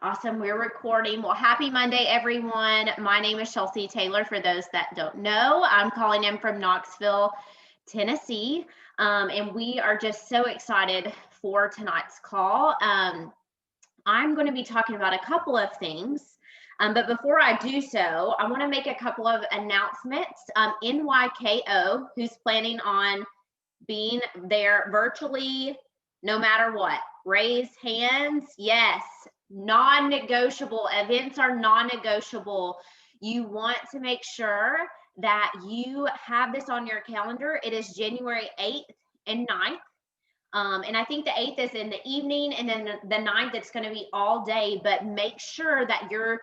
Awesome. We're recording. Well, happy Monday, everyone. My name is Chelsea Taylor. For those that don't know, I'm calling in from Knoxville, Tennessee. And we are just so excited for tonight's call. I'm going to be talking about a couple of things. But before I do so, I want to make a couple of announcements. NYKO, who's planning on being there virtually, no matter what, raise hands. Yes, non-negotiable. Events are non-negotiable. You want to make sure that you have this on your calendar. It is January 8th and 9th. And I think the 8th is in the evening, and then the 9th, it's going to be all day. But make sure that you're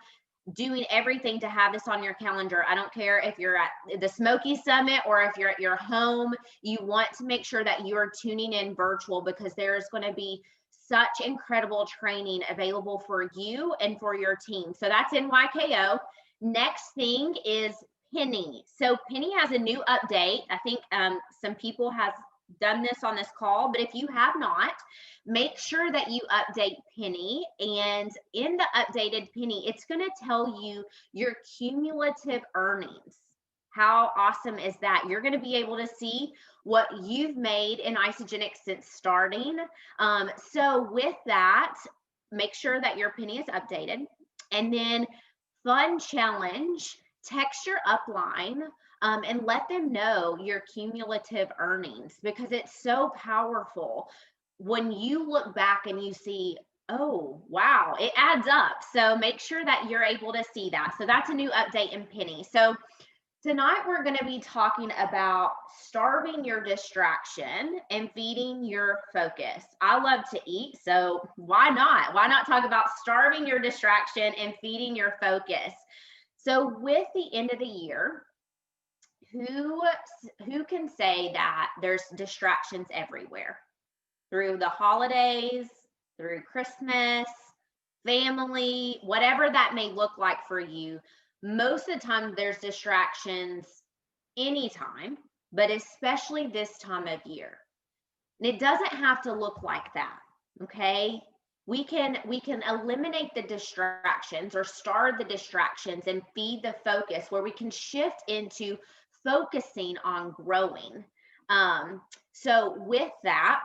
doing everything to have this on your calendar. I don't care if you're at the Smoky Summit or if you're at your home. You want to make sure that you are tuning in virtual, because there's going to be such incredible training available for you and for your team. So that's NYKO. Next thing is Penny. So Penny has a new update. I think some people have done this on this call, but if you have not, make sure that you update Penny. And in the updated Penny, it's going to tell you your cumulative earnings. How awesome is that? You're going to be able to see what you've made in Isagenix since starting. So with that, make sure that your Penny is updated. And then fun challenge, text your upline and let them know your cumulative earnings, because it's so powerful when you look back and you see, oh, wow, it adds up. So make sure that you're able to see that. So that's a new update in Penny. So tonight we're going to be talking about starving your distraction and feeding your focus. I love to eat, so why not? Why not talk about starving your distraction and feeding your focus? So with the end of the year, who can say that there's distractions everywhere? Through the holidays, through Christmas, family, whatever that may look like for you. Most of the time there's distractions anytime, but especially this time of year. And it doesn't have to look like that, okay? We can eliminate the distractions or starve the distractions and feed the focus, where we can shift into focusing on growing. So with that,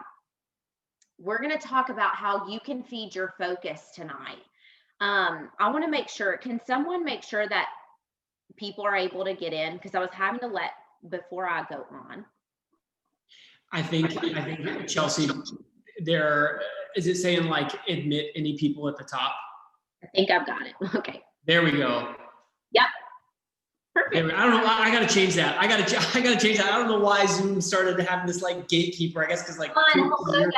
we're going to talk about how you can feed your focus tonight. I want to make sure, can someone make sure that people are able to get in? Because I was having to let, before I go on. I think Chelsea, there, is it saying like admit any people at the top? I think I've got it. Okay. There we go. Yep. Perfect. I don't know. I got to change that. I got to change that. I don't know why Zoom started having this like gatekeeper. I guess because like. Hello, guys.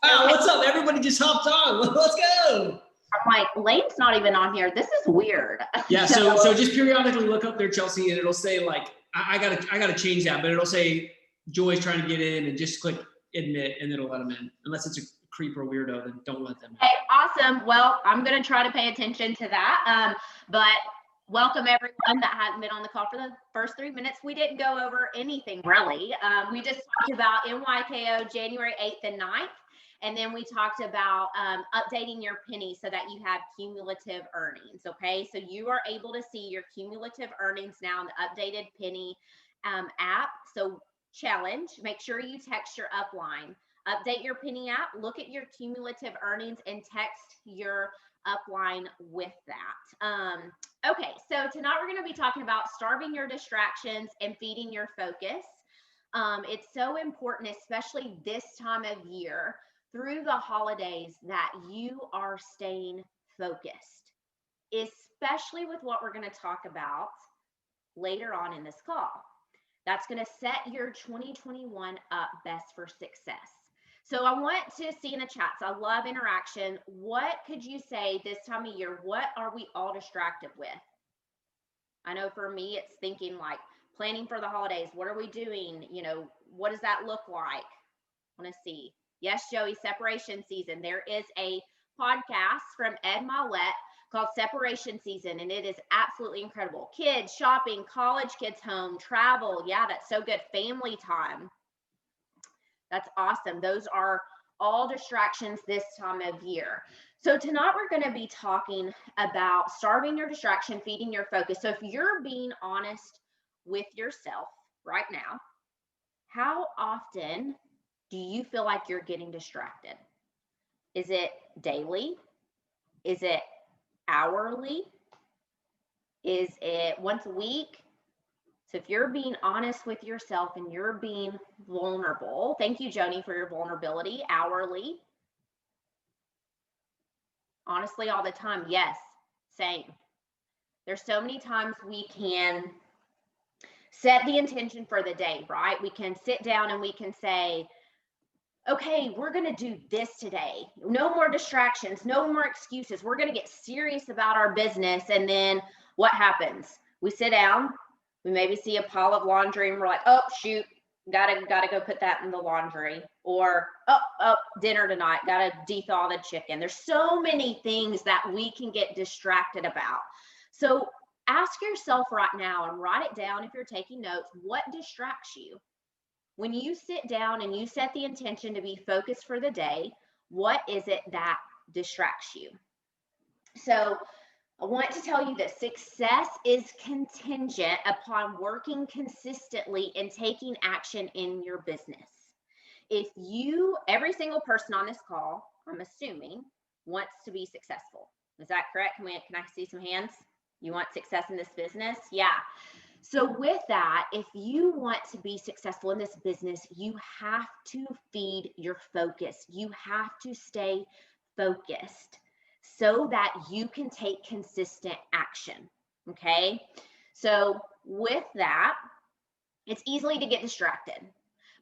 Oh, what's up? Everybody just hopped on. Let's go. I'm like, Lane's not even on here. This is weird. Yeah. So just periodically look up there, Chelsea, and it'll say like, I gotta change that, but it'll say Joy's trying to get in, and just click admit, and it'll let them in. Unless it's a creeper weirdo, then don't let them in. Hey, awesome. Well, I'm gonna try to pay attention to that. But welcome everyone that hasn't been on the call for the first 3 minutes. We didn't go over anything really. We just talked about NYKO January 8th and 9th. And then we talked about updating your Penny so that you have cumulative earnings, okay? So you are able to see your cumulative earnings now in the updated Penny app. So challenge, make sure you text your upline. Update your Penny app, look at your cumulative earnings, and text your upline with that. Okay, so tonight we're going to be talking about starving your distractions and feeding your focus. It's so important, especially this time of year, through the holidays, that you are staying focused, especially with what we're going to talk about later on in this call. That's going to set your 2021 up best for success. So I want to see in the chats, I love interaction. What could you say this time of year? What are we all distracted with? I know for me, it's thinking like planning for the holidays. What are we doing? You know, what does that look like? I want to see. Yes, Joey, separation season. There is a podcast from Ed Milet called Separation Season, and it is absolutely incredible. Kids, shopping, college kids home, travel. Yeah, that's so good. Family time. That's awesome. Those are all distractions this time of year. So tonight we're going to be talking about starving your distraction, feeding your focus. So if you're being honest with yourself right now, how often do you feel like you're getting distracted? Is it daily? Is it hourly? Is it once a week? So if you're being honest with yourself and you're being vulnerable, thank you, Joni, for your vulnerability, hourly. Honestly, all the time, yes, same. There's so many times we can set the intention for the day, right? We can sit down and we can say, okay, we're going to do this today. No more distractions, no more excuses. We're going to get serious about our business. And then what happens? We sit down, we maybe see a pile of laundry and we're like, oh, shoot, gotta go put that in the laundry. Or, oh, dinner tonight, gotta de-thaw the chicken. There's so many things that we can get distracted about. So ask yourself right now and write it down if you're taking notes, what distracts you? When you sit down and you set the intention to be focused for the day, what is it that distracts you? So I want to tell you that success is contingent upon working consistently and taking action in your business. If you, every single person on this call, I'm assuming, wants to be successful. Is that correct? Can I see some hands? You want success in this business? Yeah. So with that, if you want to be successful in this business, you have to feed your focus. You have to stay focused so that you can take consistent action. Okay. So with that, it's easily to get distracted.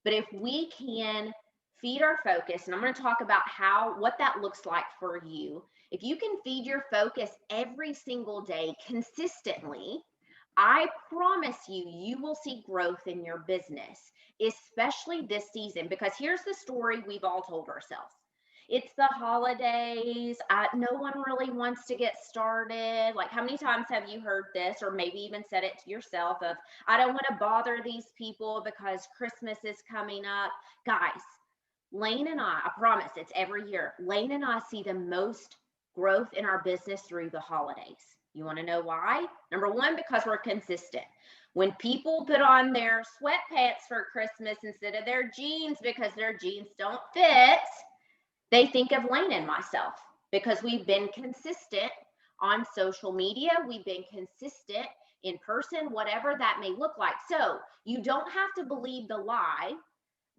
But if we can feed our focus, and I'm going to talk about what that looks like for you. If you can feed your focus every single day consistently, I promise you will see growth in your business, especially this season, because here's the story we've all told ourselves. It's the holidays. No one really wants to get started. Like, how many times have you heard this, or maybe even said it to yourself of, I don't want to bother these people because Christmas is coming up. Guys, Lane and I promise it's every year, Lane and I see the most growth in our business through the holidays. You want to know why? Number one, because we're consistent. When people put on their sweatpants for Christmas instead of their jeans because their jeans don't fit, they think of Lane and myself because we've been consistent on social media. We've been consistent in person, whatever that may look like. So you don't have to believe the lie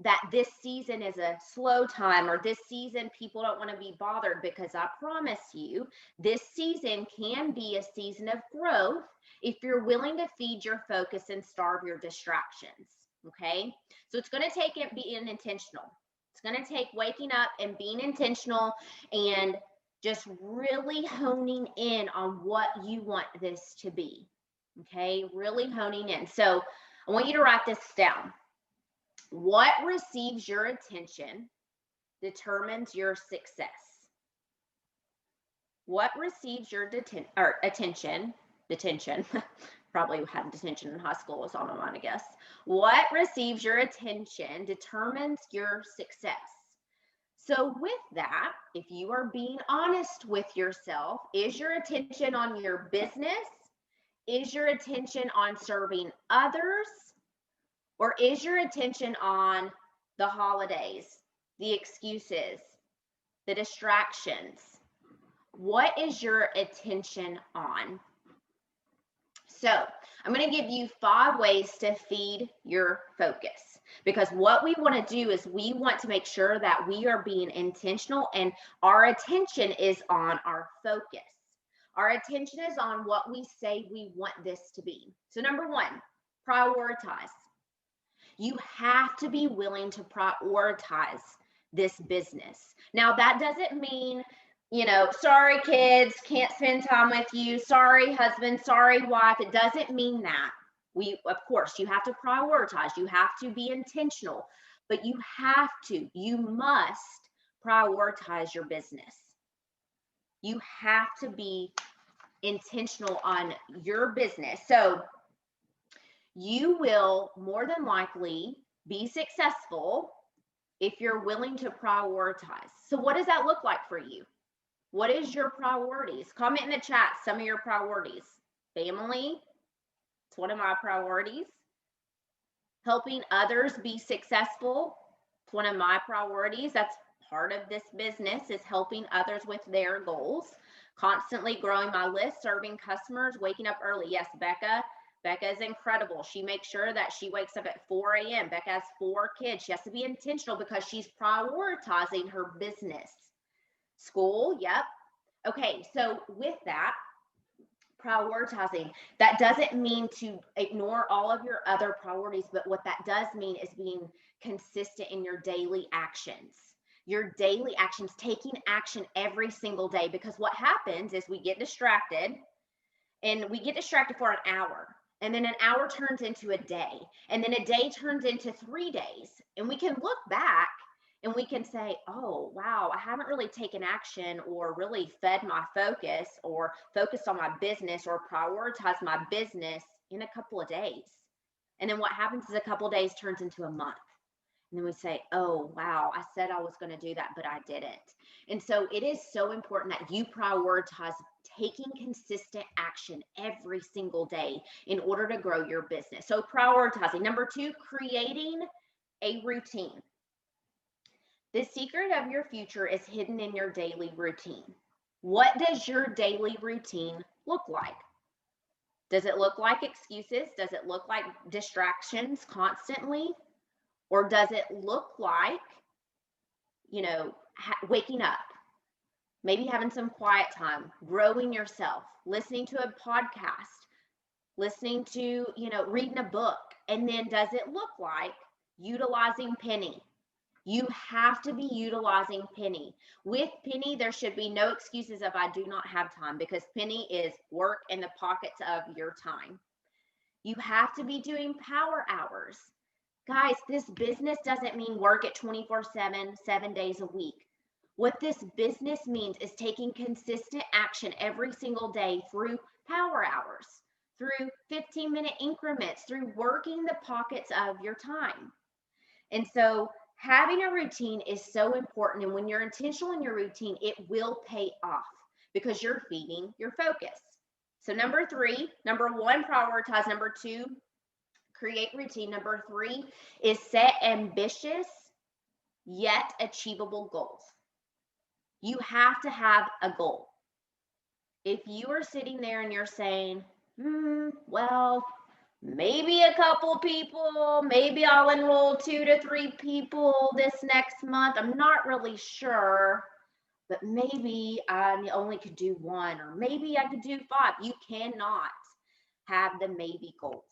that this season is a slow time or this season people don't want to be bothered, because I promise you this season can be a season of growth if you're willing to feed your focus and starve your distractions. Okay, so it's going to take it being intentional. It's going to take waking up and being intentional and just really honing in on what you want this to be. Okay, really honing in. So I want you to write this down. What receives your attention determines your success. What receives your attention, probably had detention in high school was on my mind, I guess. What receives your attention determines your success. So with that, if you are being honest with yourself, is your attention on your business? Is your attention on serving others? Or is your attention on the holidays, the excuses, the distractions? What is your attention on? So I'm going to give you 5 ways to feed your focus, because what we want to do is we want to make sure that we are being intentional and our attention is on our focus. Our attention is on what we say we want this to be. So number 1, prioritize. You have to be willing to prioritize this business. Now, that doesn't mean, sorry kids, can't spend time with you. Sorry husband, sorry wife. It doesn't mean that. Of course, you have to prioritize. You have to be intentional, but you must prioritize your business. You have to be intentional on your business. So you will more than likely be successful if you're willing to prioritize. So what does that look like for you? What is your priorities? Comment in the chat some of your priorities. Family, it's one of my priorities. Helping others be successful, it's one of my priorities. That's part of this business, is helping others with their goals. Constantly growing my list, serving customers, waking up early. Yes, Becca is incredible. She makes sure that she wakes up at 4 a.m. Becca has 4 kids. She has to be intentional because she's prioritizing her business. School, yep. Okay, so with that, prioritizing, that doesn't mean to ignore all of your other priorities, but what that does mean is being consistent in your daily actions. Your daily actions, taking action every single day, because what happens is we get distracted, and we get distracted for an hour, and then an hour turns into a day, and then a day turns into 3 days, and we can look back and we can say, oh, wow, I haven't really taken action or really fed my focus or focused on my business or prioritized my business in a couple of days. And then what happens is a couple of days turns into a month. And then we say, oh, wow, I said I was going to do that, but I didn't. And so it is so important that you prioritize taking consistent action every single day in order to grow your business. So prioritizing. Number 2, creating a routine. The secret of your future is hidden in your daily routine. What does your daily routine look like? Does it look like excuses? Does it look like distractions constantly? Or does it look like, waking up, maybe having some quiet time, growing yourself, listening to a podcast, listening to, reading a book? And then does it look like utilizing Penny? You have to be utilizing Penny. With Penny, there should be no excuses of I do not have time, because Penny is work in the pockets of your time. You have to be doing power hours. Guys, this business doesn't mean work at 24/7, 7 days a week. What this business means is taking consistent action every single day through power hours, through 15-minute increments, through working the pockets of your time. And so having a routine is so important. And when you're intentional in your routine, it will pay off because you're feeding your focus. So number 1, prioritize. Number 2, create routine. Number 3 is set ambitious yet achievable goals. You have to have a goal. If you are sitting there and you're saying, well, maybe a couple people, maybe I'll enroll 2 to 3 people this next month, I'm not really sure, but maybe I only could do 1, or maybe I could do 5. You cannot have the maybe goals.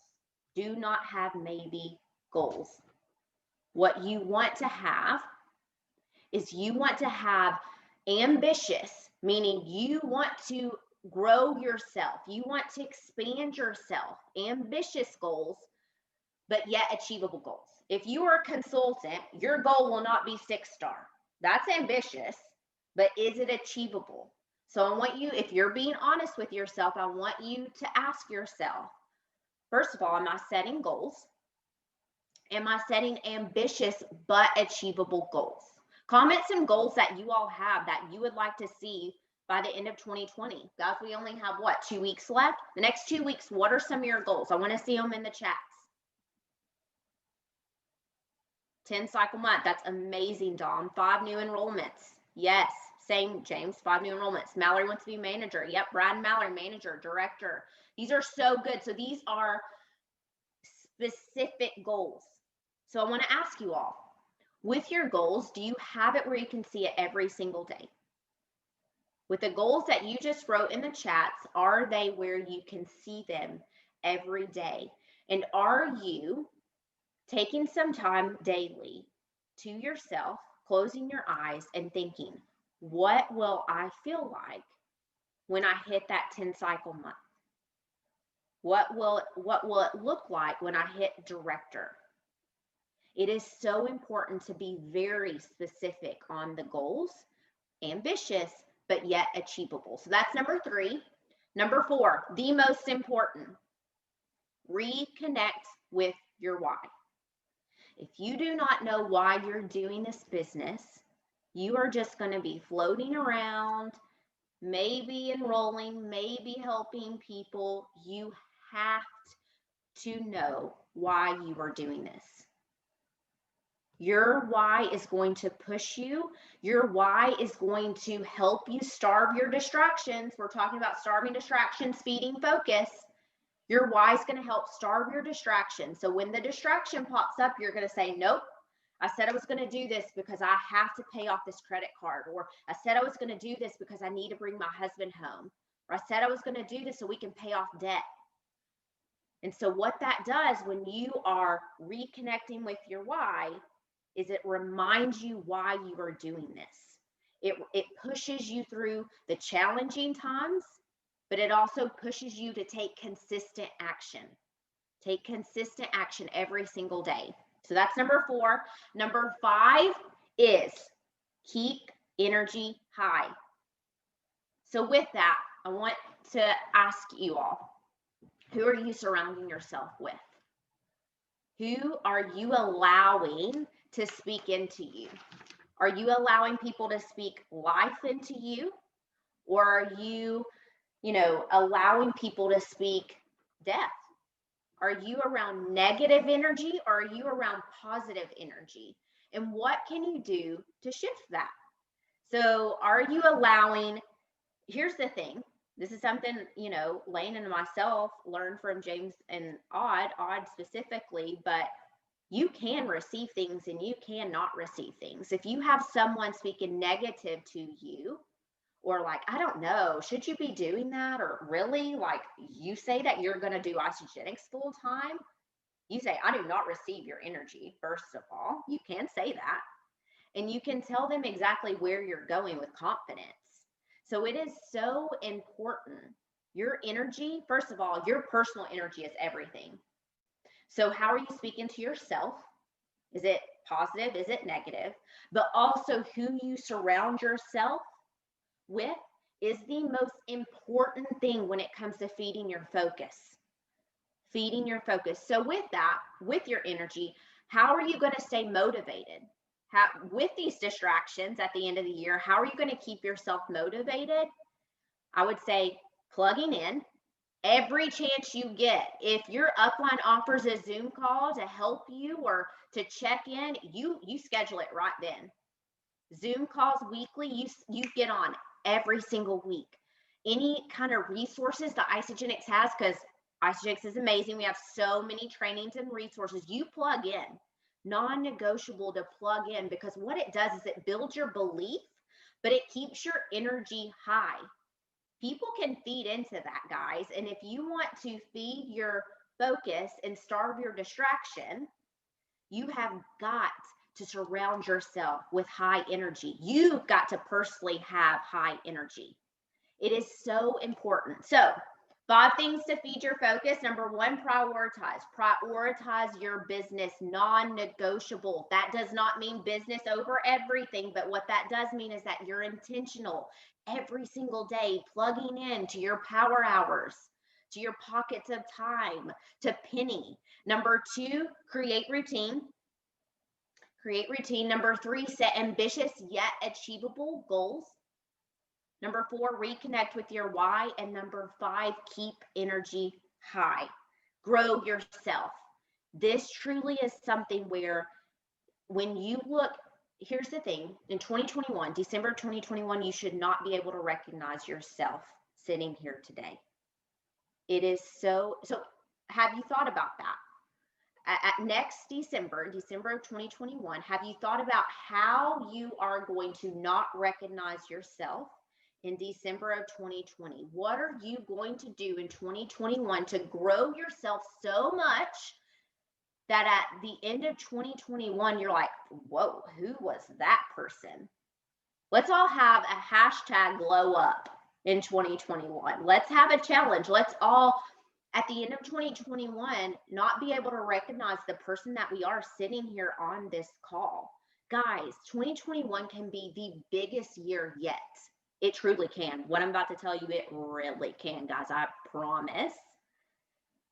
Do not have maybe goals. What you want to have is you want to have ambitious, meaning you want to grow yourself. You want to expand yourself. Ambitious goals, but yet achievable goals. If you are a consultant, your goal will not be 6-star. That's ambitious, but is it achievable? So I want you, if you're being honest with yourself, I want you to ask yourself, first of all, am I setting goals? Am I setting ambitious but achievable goals? Comment some goals that you all have that you would like to see by the end of 2020. Guys, we only have 2 weeks left? The next 2 weeks, what are some of your goals? I want to see them in the chats. 10 cycle month. That's amazing, Dom. 5 new enrollments. Yes. Same, James. 5 new enrollments. Mallory wants to be manager. Yep. Brad and Mallory, manager, director. These are so good. So these are specific goals. So I want to ask you all, with your goals, do you have it where you can see it every single day? With the goals that you just wrote in the chats, are they where you can see them every day? And are you taking some time daily to yourself, closing your eyes and thinking, what will I feel like when I hit that 10 cycle month? What will it look like when I hit director? It is so important to be very specific on the goals, ambitious, but yet achievable. So that's number 3. Number 4, the most important, reconnect with your why. If you do not know why you're doing this business, you are just going to be floating around, maybe enrolling, maybe helping people. You have to know why you are doing this. Your why is going to push you. Your why is going to help you starve your distractions. We're talking about starving distractions, feeding focus. Your why is going to help starve your distraction. So when the distraction pops up, you're going to say, nope, I said I was going to do this because I have to pay off this credit card. Or I said I was going to do this because I need to bring my husband home. Or I said I was going to do this so we can pay off debt. And so what that does when you are reconnecting with your why is it reminds you why you are doing this. It pushes you through the challenging times, but it also pushes you to take consistent action. Take consistent action every single day. So that's number 4. Number 5 is keep energy high. So with that, I want to ask you all, who are you surrounding yourself with? Who are you allowing to speak into you? Are you allowing people to speak life into you? Or are you, allowing people to speak death? Are you around negative energy or are you around positive energy? And what can you do to shift that? So are you allowing, here's the thing, this is something, Lane and myself learned from James and Odd specifically, but you can receive things and you cannot receive things. If you have someone speaking negative to you, or like, I don't know, should you be doing that? Or really, like, you say that you're going to do Isagenix full time. You say, I do not receive your energy. First of all, you can say that. And you can tell them exactly where you're going with confidence. So it is so important. Your energy, first of all, your personal energy is everything. So how are you speaking to yourself? Is it positive? Is it negative? But also who you surround yourself with is the most important thing when it comes to feeding your focus. Feeding your focus. So with that, with your energy, how are you going to stay motivated? With these distractions at the end of the year, how are you going to keep yourself motivated? I would say plugging in every chance you get. If your upline offers a Zoom call to help you or to check in, you schedule it right then. Zoom calls weekly, you get on every single week. Any kind of resources that Isagenix has, because Isagenix is amazing. We have so many trainings and resources. You plug in, non-negotiable to plug in, because what it does is it builds your belief, but it keeps your energy high. People can feed into that, guys. And if you want to feed your focus and starve your distraction, you have got to surround yourself with high energy. You've got to personally have high energy. It is so important. So 5 things to feed your focus. Number 1, prioritize. Prioritize your business, non-negotiable. That does not mean business over everything, but what that does mean is that you're intentional every single day, plugging in to your power hours, to your pockets of time, to Penny. Number 2, create routine. Create routine. Number 3, set ambitious yet achievable goals. Number 4, reconnect with your why. And number 5, keep energy high. Grow yourself. This truly is something where when you look, here's the thing, in 2021, December 2021, you should not be able to recognize yourself sitting here today. It is so have you thought about that? At next December of 2021, have you thought about how you are going to not recognize yourself in December of 2020? What are you going to do in 2021 to grow yourself so much that at the end of 2021, you're like, whoa, who was that person? Let's all have a hashtag glow up in 2021. Let's have a challenge. Let's all, at the end of 2021, not be able to recognize the person that we are sitting here on this call. Guys, 2021 can be the biggest year yet. It truly can. What I'm about to tell you, it really can, guys. I promise.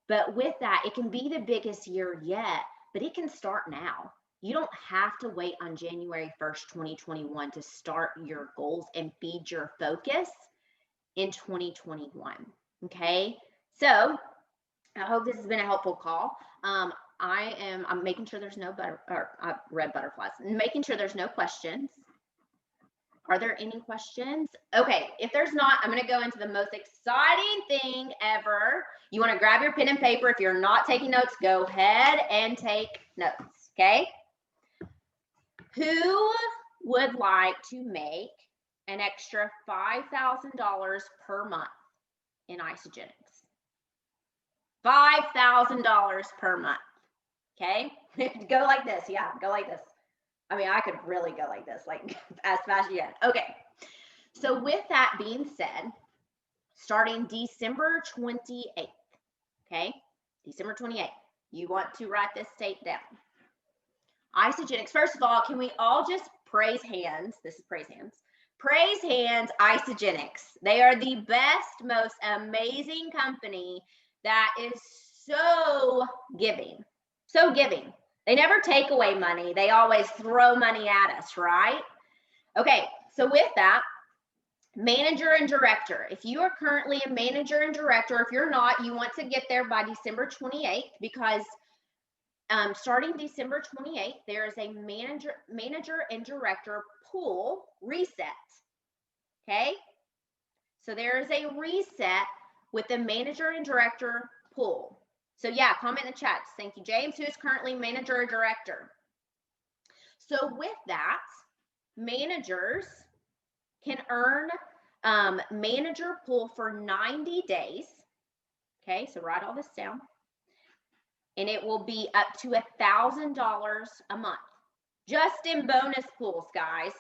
But with that, it can be the biggest year yet. but it can start now. You don't have to wait on January 1st, 2021 to start your goals and feed your focus in 2021. Okay. So I hope this has been a helpful call. I'm making sure there's no red butterflies, making sure there's no questions. Are there any questions? Okay, if there's not, I'm going to go into the most exciting thing ever. You want to grab your pen and paper. If you're not taking notes, go ahead and take notes, okay? Who would like to make an extra $5,000 per month in Isagenix? $5,000 per month, okay? Go like this, yeah, go like this. I mean, I could really go like this, like as fast as you can. Okay, so with that being said, starting December 28th, okay? December 28th, you want to write this date down. Isagenix, first of all, can we all just praise hands? This is praise hands. Praise hands, Isagenix. They are the best, most amazing company that is so giving, so giving. They never take away money. They always throw money at us, right? Okay, so with that, manager and director. If you are currently a manager and director, if you're not, you want to get there by December 28th because starting December 28th, there is a manager and director pool reset. Okay, so there is a reset with the manager and director pool. So yeah, comment in the chat. Thank you, James, who is currently manager or director. So with that, managers can earn manager pool for 90 days. Okay, so write all this down. And it will be up to $1,000 a month. Just in bonus pools, guys.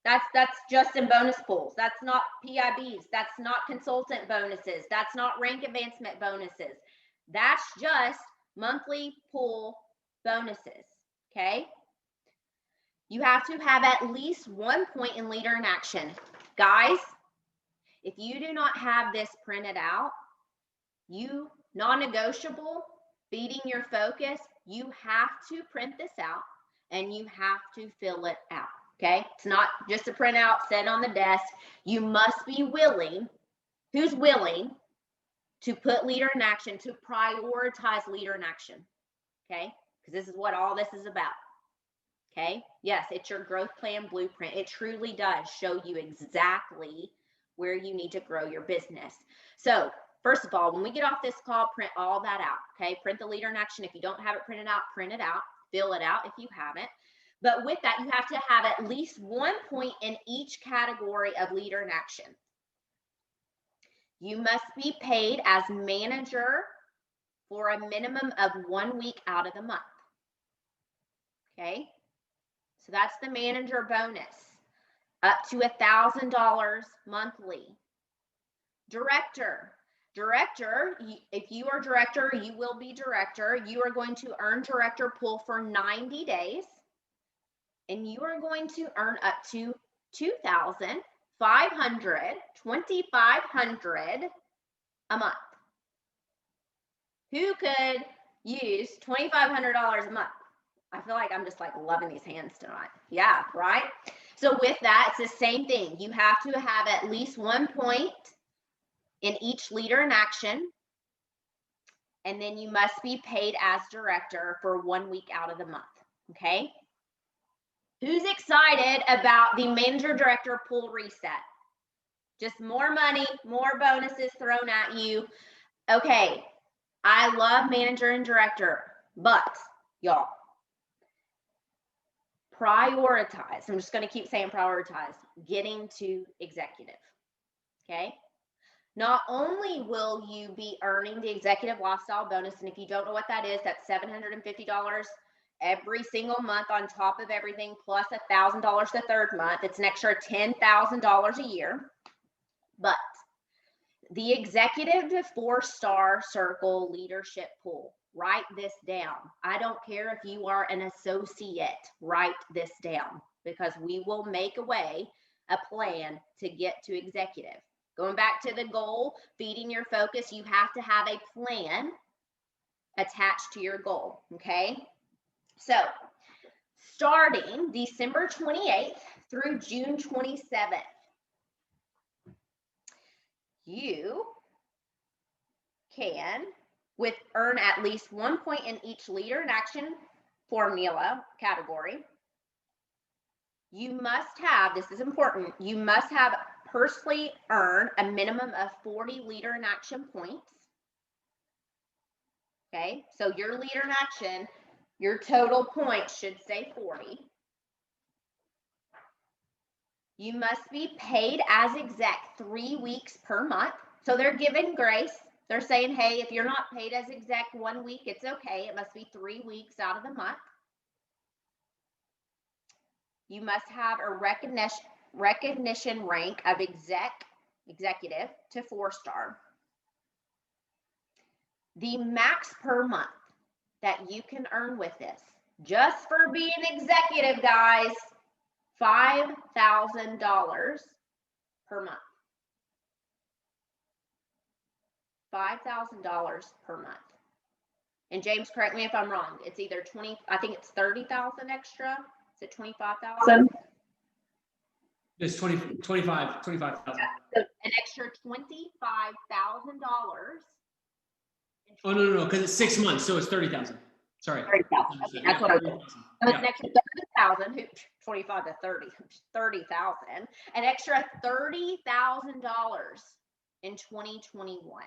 That's just in bonus pools. That's not PIBs. That's not consultant bonuses. That's not rank advancement bonuses. That's just monthly pool bonuses, okay? You have to have at least 1 point in leader in action. Guys, if you do not have this printed out, you non-negotiable, feeding your focus, you have to print this out and you have to fill it out, okay? It's not just a printout set on the desk. You must be willing. Who's willing to put leader in action, to prioritize leader in action, okay? Because this is what all this is about, okay? Yes, it's your growth plan blueprint. It truly does show you exactly where you need to grow your business. So first of all, when we get off this call, print all that out, okay? Print the leader in action. If you don't have it printed out, print it out. Fill it out if you haven't. But with that, you have to have at least 1 point in each category of leader in action. You must be paid as manager for a minimum of 1 week out of the month. Okay, so that's the manager bonus, up to $1,000 monthly. Director, if you are director, you will be director. You are going to earn director pool for 90 days, and you are going to earn up to $2,500 a month. Who could use $2,500 a month? I feel like I'm just like loving these hands tonight. Yeah, right? So with that, it's the same thing. You have to have at least 1 point in each leader in action. And then you must be paid as director for 1 week out of the month. Okay? Who's excited about the manager director pool reset? Just more money, more bonuses thrown at you. Okay, I love manager and director, but y'all, prioritize. I'm just going to keep saying prioritize, getting to executive. Okay? Not only will you be earning the executive lifestyle bonus, and if you don't know what that is, that's $750 every single month on top of everything, plus $1,000 the third month. It's an extra $10,000 a year. But the executive to 4-star circle leadership pool, write this down. I don't care if you are an associate, write this down, because we will make a plan to get to executive. Going back to the goal, feeding your focus, you have to have a plan attached to your goal, okay? So starting December 28th through June 27th, you can earn at least 1 point in each leader in action formula category. You must have, this is important, you must have personally earned a minimum of 40 leader in action points. Okay, so your leader in action, your total points should say 40. You must be paid as exec 3 weeks per month. So they're giving grace. They're saying, hey, if you're not paid as exec 1 week, it's okay. It must be 3 weeks out of the month. You must have a recognition rank of executive to 4-star. The max per month that you can earn with this, just for being executive, guys, $5,000 per month. $5,000 per month. And James, correct me if I'm wrong. It's either 20, I think it's 30,000 extra. Is it 25,000? It's 25,000. So an extra $25,000. Oh, no, because it's 6 months, so it's 30,000. Sorry. 30,000. Okay, that's what I was saying. So an extra 30,000, 25 to 30, 30,000. An extra $30,000 in 2021.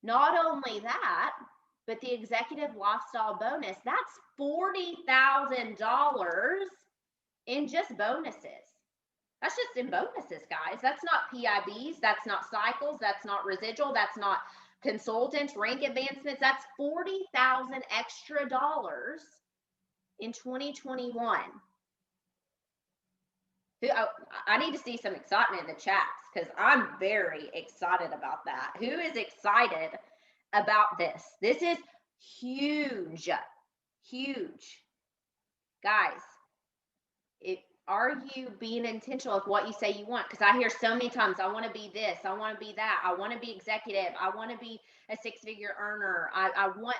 Not only that, but the executive lifestyle bonus, that's $40,000 in just bonuses. That's just in bonuses, guys. That's not PIBs. That's not cycles. That's not residual. That's not consultants, rank advancements. That's $40,000 extra dollars in 2021. I need to see some excitement in the chats because I'm very excited about that. Who is excited about this? This is huge, huge. Guys, are you being intentional with what you say you want? Because I hear so many times, I want to be this, I want to be that, I want to be executive, I want to be a 6-figure earner, I want,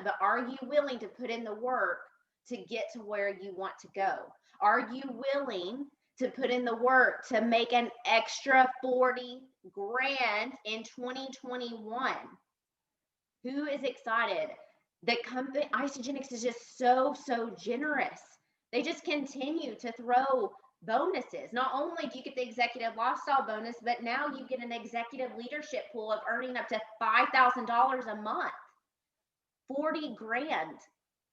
but are you willing to put in the work to get to where you want to go? Are you willing to put in the work to make an extra 40 grand in 2021? Who is excited? The company Isagenix is just so generous. They just continue to throw bonuses. Not only do you get the executive lifestyle bonus, but now you get an executive leadership pool of earning up to $5,000 a month. 40 grand.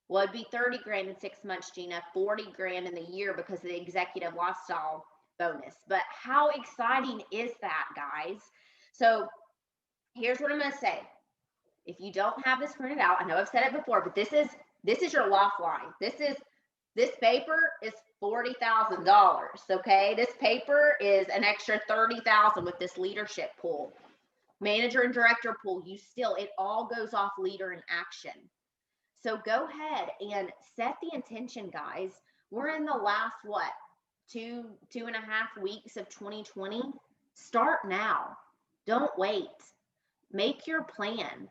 Well, it'd be 30 grand in 6 months, Gina, 40 grand in the year because of the executive lifestyle bonus. But how exciting is that, guys? So here's what I'm going to say. If you don't have this printed out, I know I've said it before, but this is your lifeline. This paper is $40,000, okay? This paper is an extra $30,000 with this leadership pool. Manager and director pool, it all goes off leader in action. So go ahead and set the intention, guys. We're in the last, 2.5 weeks of 2020. Start now. Don't wait. Make your plan.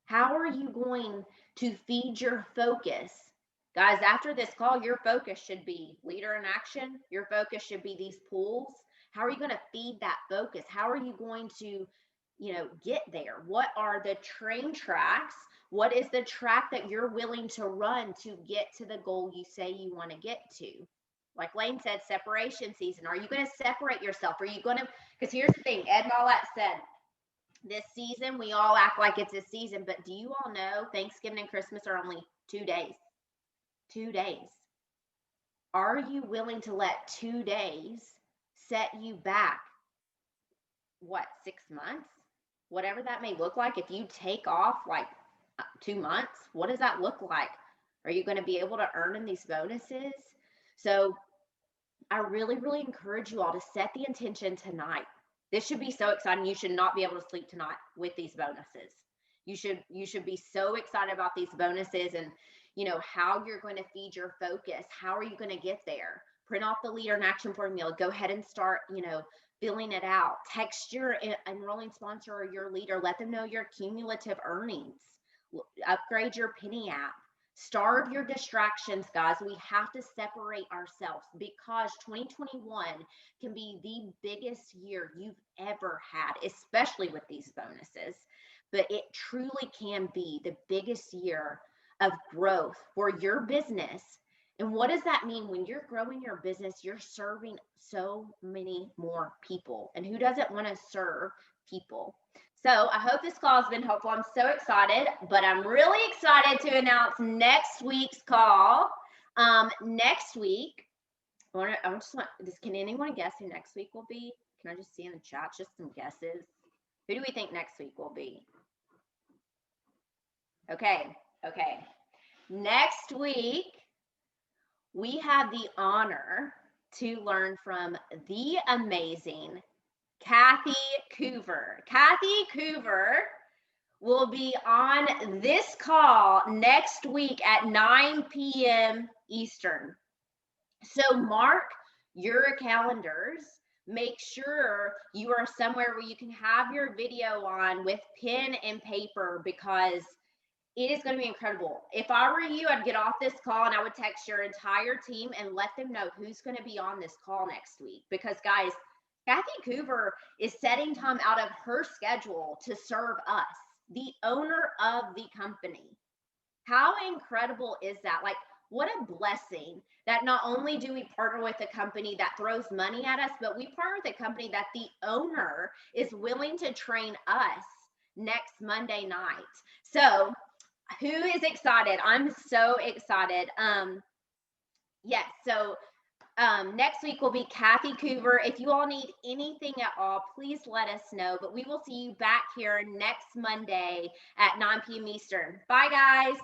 How are you going to feed your focus? Guys, after this call, your focus should be leader in action. Your focus should be these pools. How are you going to feed that focus? How are you going to, get there? What are the train tracks? What is the track that you're willing to run to get to the goal you say you want to get to? Like Lane said, separation season. Are you going to separate yourself? Are you going to, because here's the thing, Ed Mollett said, this season, we all act like it's a season, but do you all know Thanksgiving and Christmas are only 2 days? 2 days. Are you willing to let 2 days set you back, 6 months? Whatever that may look like. If you take off 2 months, what does that look like? Are you going to be able to earn in these bonuses? So I really, really encourage you all to set the intention tonight. This should be so exciting. You should not be able to sleep tonight with these bonuses. You should be so excited about these bonuses and how you're going to feed your focus. How are you going to get there? Print off the leader in action formula. Go ahead and start, filling it out. Text your enrolling sponsor or your leader. Let them know your cumulative earnings. Upgrade your Penny app. Starve your distractions, guys. We have to separate ourselves because 2021 can be the biggest year you've ever had, especially with these bonuses. But it truly can be the biggest year of growth for your business. And what does that mean? When you're growing your business, you're serving so many more people. And who doesn't want to serve people? So I hope this call has been helpful. I'm so excited, but I'm really excited to announce next week's call. Next week, can anyone guess who next week will be? Can I just see in the chat just some guesses? Who do we think next week will be? Okay. Next week, we have the honor to learn from the amazing Kathy Coover. Kathy Coover will be on this call next week at 9 p.m. Eastern. So mark your calendars. Make sure you are somewhere where you can have your video on with pen and paper, because it is going to be incredible. If I were you, I'd get off this call and I would text your entire team and let them know who's going to be on this call next week. Because guys, Kathy Coover is setting time out of her schedule to serve us, the owner of the company. How incredible is that? Like, what a blessing that not only do we partner with a company that throws money at us, but we partner with a company that the owner is willing to train us next Monday night. So who is excited? I'm so excited. Yes, so next week will be Kathy Coover. If you all need anything at all, please let us know. But we will see you back here next Monday at 9 p.m. Eastern. Bye, guys.